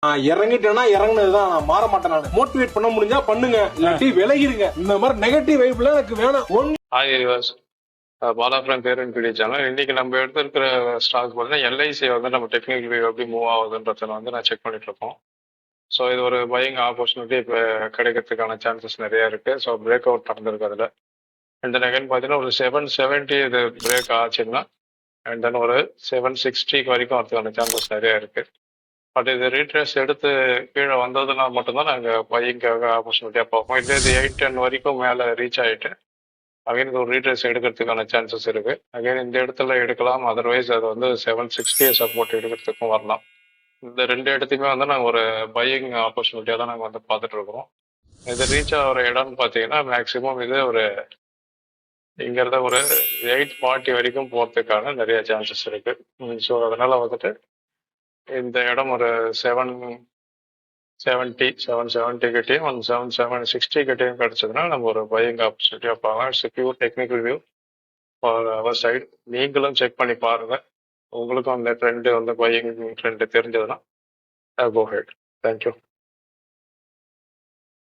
நான் இறங்கிட்டேன்னா இறங்குனதுதான், நான் மாற மாட்டேன். நான் மோட்டிவேட் பண்ண முடிஞ்சா பண்ணுங்க, இல்லாட்டி விலகிருங்க. இந்த மாதிரி நெகட்டிவ் வைப்ல எனக்கு வேணும். Hi reverse, Bala from parent பிடி சேனல். இன்னைக்கு நம்ம எடுத்திருக்கிற ஸ்டாக் பார்த்தீங்கன்னா எல்ஐசி வந்து நம்ம டெக்னிக்கல் வியூ எப்படி மூவ் ஆகுதுன்றத வந்து நான் செக் பண்ணிட்டு இருக்கோம். ஸோ இது ஒரு பையிங் ஆப்பர்ச்சுனிட்டி இப்போ கிடைக்கிறதுக்கான சான்சஸ் நிறைய இருக்கு. ஸோ பிரேக் அவுட் நடந்திருக்கு அதில். அண்ட் தென் அகைன் பார்த்தீங்கன்னா ஒரு 770 இது பிரேக் ஆச்சுன்னா அண்ட் தென் ஒரு 760 வரைக்கும் வரதுக்கான சான்சஸ் நிறைய இருக்கு. பட் இது ரீட்ரேஸ் எடுத்து கீழே வந்ததுன்னா மட்டும்தான் நாங்கள் பையிங்காக ஆப்பர்ச்சுனிட்டியாக பார்ப்போம். இல்லை இது 810 வரைக்கும் மேலே ரீச் ஆகிட்டு அகைன் இது ஒரு ரீட்ரேஸ் எடுக்கிறதுக்கான சான்சஸ் இருக்கு. அகைன் இந்த இடத்துல எடுக்கலாம், அதர்வைஸ் அது வந்து 760 சப்போர்ட் எடுக்கிறதுக்கும் வரலாம். இந்த ரெண்டு இடத்தையுமே வந்து நாங்கள் ஒரு பையிங் ஆப்பர்ச்சுனிட்டியாக தான் நாங்கள் வந்து பார்த்துட்டு இருக்கிறோம். இது ரீச் ஆகிற இடம்னு பார்த்தீங்கன்னா மேக்ஸிமம் இது ஒரு இங்கிறத ஒரு 840 வரைக்கும் போகிறதுக்கான நிறைய சான்சஸ் இருக்கு. ஸோ அதனால வந்துட்டு இந்த இடம் ஒரு 770 கிட்டையும் 760 கிட்டையும் கிடைச்சதுன்னா நம்ம ஒரு பையிங் ஆப்பர்ச்சுனிட்டியாக பார்க்கலாம். It's pure technical view for our side. நீங்களும் செக் பண்ணி பாருங்க. உங்களுக்கும் அந்த ட்ரெண்ட் வந்து பையிங் ட்ரெண்ட் தெரிஞ்சதுன்னா கோ ஹெட். தேங்க்யூ.